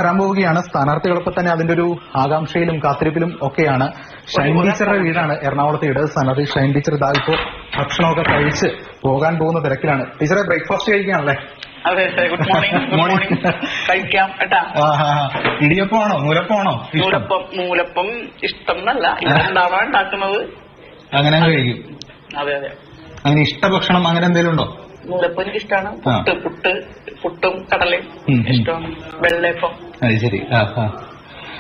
വരാൻ പോവുകയാണ്. സ്ഥാനാർത്ഥികളൊപ്പം തന്നെ അതിന്റെ ഒരു ആകാംക്ഷയിലും കാത്തിരിപ്പിലും ഒക്കെയാണ്. ഷൈൻ ടീച്ചറുടെ വീടാണ് എറണാകുളത്തെ ഇടത് സ്ഥാനാർത്ഥി ഷൈൻ ടീച്ചർ ഇതാ ഇപ്പോൾ ഭക്ഷണമൊക്കെ കഴിച്ച് പോകാൻ പോകുന്ന തിരക്കിലാണ്. ടീച്ചറെ ബ്രേക്ക്ഫാസ്റ്റ് കഴിക്കുകയാണല്ലേ? അതെ സാർ, ഗുഡ് മോർണിംഗ്. മോർണിംഗ് കഴിക്കാം കേട്ടാ. ഇടിയപ്പമാണോ നൂലപ്പമാണോ ഇഷ്ടം? നൂലപ്പം ഇഷ്ടം എന്നല്ല, ഇതുണ്ടാവാൻ ഉണ്ടാക്കുന്നത്. അങ്ങനെ കഴിക്കും. അതെ അതെ. അങ്ങനെ ഇഷ്ടഭക്ഷണം അങ്ങനെ എന്തെങ്കിലും ഉണ്ടോ? നൂലപ്പം എനിക്ക് ഇഷ്ടമാണ്. പുട്ടും കടലയും ഇഷ്ടമാണ്. വെള്ളയപ്പം. അത് ശരി.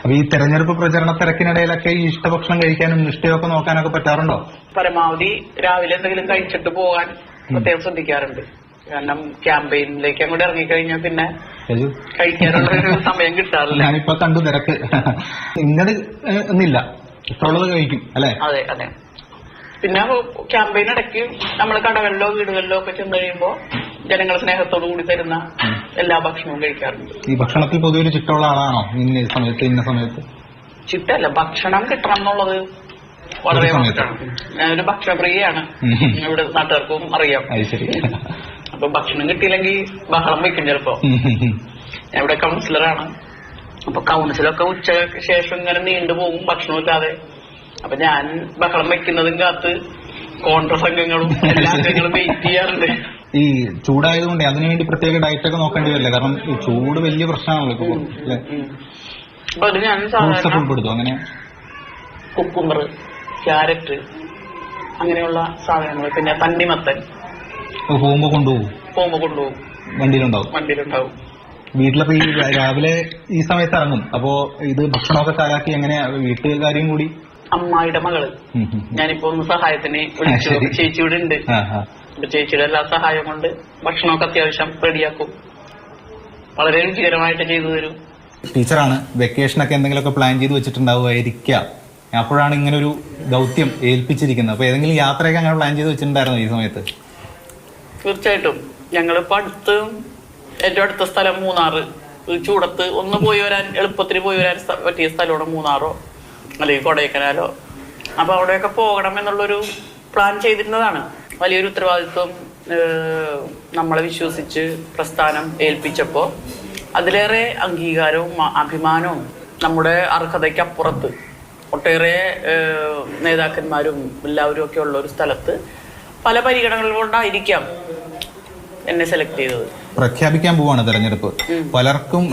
അപ്പൊ ഈ തെരഞ്ഞെടുപ്പ് പ്രചരണ തിരക്കിനിടയിലൊക്കെ ഈ ഇഷ്ടഭക്ഷണം കഴിക്കാനും നിഷ്ഠയൊക്കെ നോക്കാനൊക്കെ പറ്റാറുണ്ടോ? പരമാവധി രാവിലെ എന്തെങ്കിലും കഴിച്ചിട്ട് പോകാൻ പ്രത്യേകം ശ്രദ്ധിക്കാറുണ്ട്. കാരണം ക്യാമ്പയിനിലേക്ക് അങ്ങോട്ട് ഇറങ്ങിക്കഴിഞ്ഞാൽ പിന്നെ കഴിക്കാനുള്ള ഒരു സമയം കിട്ടാറില്ല. ഞാനിപ്പോ കണ്ടു തിരക്ക്. ഇങ്ങനെ ഒന്നില്ല, ഇഷ്ടമുള്ളത് കഴിക്കും അല്ലെ? അതെ അതെ. പിന്നെ ക്യാമ്പയിൻ ഇടയ്ക്ക് നമ്മൾ കടകളിലോ വീടുകളിലോ ഒക്കെ ചെന്ന് കഴിയുമ്പോൾ ജനങ്ങൾ സ്നേഹത്തോടു കൂടി തരുന്ന എല്ലാ ഭക്ഷണവും കഴിക്കാറുണ്ട്. ഈ ഭക്ഷണത്തിൽ പൊതുവെ ഒരു ചിട്ടമുള്ള ആളാണോ? ഇന്ന സമയത്ത് ചിട്ടല്ല, ഭക്ഷണം കിട്ടണം എന്നുള്ളത് വളരെ ഞാനൊരു ഭക്ഷണപ്രിയയാണ്. ഇവിടെ നാട്ടുകാർക്കും അറിയാം. അപ്പൊ ഭക്ഷണം കിട്ടിയില്ലെങ്കിൽ ബഹളം വെക്കും ചിലപ്പോ. ഞാൻ ഇവിടെ കൗൺസിലറാണ്. അപ്പൊ കൗൺസിലൊക്കെ ഉച്ചയ്ക്ക് ശേഷം ഇങ്ങനെ നീണ്ടുപോകും ഭക്ഷണമില്ലാതെ. അപ്പൊ ഞാൻ ബഹളം വെക്കുന്നതും കാത്ത് കോൺഗ്രസ് അംഗങ്ങളും എല്ലാ അംഗങ്ങളും വെയിറ്റ് ചെയ്യാറുണ്ട്. ഈ ചൂടായതുകൊണ്ട് അതിനുവേണ്ടി പ്രത്യേക ഡയറ്റ് ഒക്കെ നോക്കേണ്ടി വരില്ല? കാരണം ഈ ചൂട് വലിയ പ്രശ്നമാണല്ലോ ഇപ്പൊ. അപ്പൊ അത് ഞാൻ ഉൾപ്പെടുത്തും. അങ്ങനെ കുക്കുംബർ, ക്യാരറ്റ് അങ്ങനെയുള്ള സാധനങ്ങൾ, പിന്നെ തണ്ണിമത്തൻ പോകുമ്പോ കൊണ്ടുപോകും. വണ്ടിയിലുണ്ടാവും. വീട്ടിലപ്പോ ഈ രാവിലെ ഈ സമയത്ത് ഇറങ്ങും. അപ്പോ ഇത് ഭക്ഷണമൊക്കെ തയ്യാറാക്കി എങ്ങനെയാ വീട്ടുകാരെയും കൂടി? അമ്മായിയുടെ മകള് ഞാനിപ്പോ ഒന്ന് സഹായത്തിന് വിളിച്ചു. ചേച്ചി ഇവിടെ ഉണ്ട്. അപ്പൊ ചേച്ചിയുടെ എല്ലാ സഹായം കൊണ്ട് ഭക്ഷണമൊക്കെ അത്യാവശ്യം റെഡിയാക്കും. വളരെ രുചികരമായിട്ട് ചെയ്തു തരും. ടീച്ചറാണ്. വെക്കേഷനൊക്കെ എന്തെങ്കിലുമൊക്കെ പ്ലാൻ ചെയ്ത് വെച്ചിട്ടുണ്ടാവുമായിരിക്കാം. അപ്പോഴാണ് ഇങ്ങനെ ഒരു ദൗത്യം ഏൽപ്പിച്ചിരിക്കുന്നത്. അപ്പൊ ഏതെങ്കിലും യാത്രയൊക്കെ അങ്ങനെ പ്ലാൻ ചെയ്ത് വെച്ചിട്ടുണ്ടായിരുന്നു ഈ സമയത്ത്? തീർച്ചയായിട്ടും. ഞങ്ങളിപ്പോ ഏറ്റവും അടുത്ത സ്ഥലം മൂന്നാറ്. ചൂടത്ത് ഒന്ന് പോയി വരാൻ, എളുപ്പത്തിന് പോയി വരാൻ പറ്റിയ സ്ഥലമാണ് മൂന്നാറോ അല്ലെങ്കിൽ കൊടൈക്കനാലോ. അപ്പൊ അവിടെയൊക്കെ പോകണം എന്നുള്ളൊരു പ്ലാൻ ചെയ്തിരുന്നതാണ്. വലിയൊരു ഉത്തരവാദിത്വം നമ്മളെ വിശ്വസിച്ച് പ്രസ്ഥാനം ഏൽപ്പിച്ചപ്പോ അതിലേറെ അംഗീകാരവും അഭിമാനവും നമ്മുടെ അർഹതയ്ക്കപ്പുറത്ത് ഒട്ടേറെ നേതാക്കന്മാരും എല്ലാവരും ഒക്കെ ഉള്ള ഒരു സ്ഥലത്ത് പല പരിഗണനകൾ കൊണ്ടായിരിക്കാം എന്നെ സെലക്ട് ചെയ്തത്. പ്രഖ്യാപിക്കാൻ പോവാണ് തെരഞ്ഞെടുപ്പ്. പലർക്കും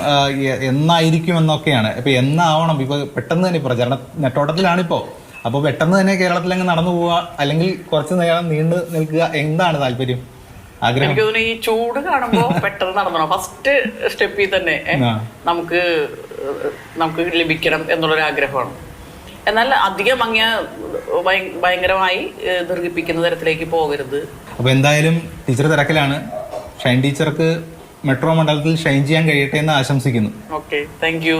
എന്നായിരിക്കും എന്നൊക്കെയാണ്. ഇപ്പൊ എന്നാവണം? ഇപ്പൊ പെട്ടെന്ന് തന്നെ പ്രചരണ നെട്ടോട്ടത്തിലാണിപ്പോ. അപ്പൊ പെട്ടെന്ന് തന്നെ കേരളത്തിലങ്ങ് നടന്നു പോവുക, അല്ലെങ്കിൽ കുറച്ചു നേരം നീണ്ടു നിൽക്കുക, എന്താണ് താല്പര്യം, ആഗ്രഹം? എനിക്ക് തോന്നുന്നു ഈ ചൂട് കാണുമ്പോ പെട്ടെന്ന് നടന്നോ ഫസ്റ്റ് സ്റ്റെപ്പിൽ തന്നെ നമുക്ക് ലഭിക്കണം എന്നുള്ളൊരു ആഗ്രഹമാണ്. എന്നാൽ അധികം ഭയങ്കരമായി ദീർഘിപ്പിക്കുന്ന തരത്തിലേക്ക് പോകരുത്. അപ്പൊ എന്തായാലും ടീച്ചർ തിരക്കിലാണ്. ഷൈൻ ടീച്ചർക്ക് മെട്രോ മണ്ഡലത്തിൽ ഷൈൻ ചെയ്യാൻ കഴിയട്ടെ എന്ന് ആശംസിക്കുന്നു. Okay, thank you.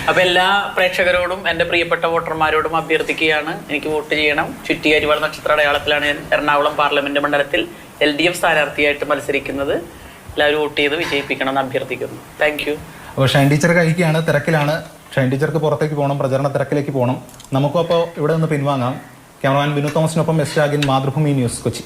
അപ്പൊ എല്ലാ പ്രേക്ഷകരോടും എന്റെ പ്രിയപ്പെട്ട വോട്ടർമാരോടും അഭ്യർത്ഥിക്കുകയാണ്, എനിക്ക് വോട്ട് ചെയ്യണം. ചുറ്റി അരിവാൾ നക്ഷത്ര അടയാളത്തിലാണ് ഞാൻ എറണാകുളം പാർലമെന്റ് മണ്ഡലത്തിൽ LDF സ്ഥാനാർത്ഥിയായിട്ട് മത്സരിക്കുന്നത്. എല്ലാവരും വോട്ട് ചെയ്ത് വിജയിപ്പിക്കണം എന്ന് അഭ്യർത്ഥിക്കുന്നു. Thank you. അപ്പോൾ ഷൈൻ ടീച്ചർ കഴിക്കുകയാണ്, തിരക്കിലാണ്. ഷൈൻ ടീച്ചർക്ക് പുറത്തേക്ക് പോകണം, പ്രചരണ തിരക്കിലേക്ക് പോകണം. നമുക്കും അപ്പോൾ ഇവിടെ നിന്ന് പിൻവാങ്ങാം. ക്യാമറമാൻ ബിനു തോമസിനൊപ്പം എസ് രാഗിൻ, മാതൃഭൂമി ന്യൂസ്, കൊച്ചി.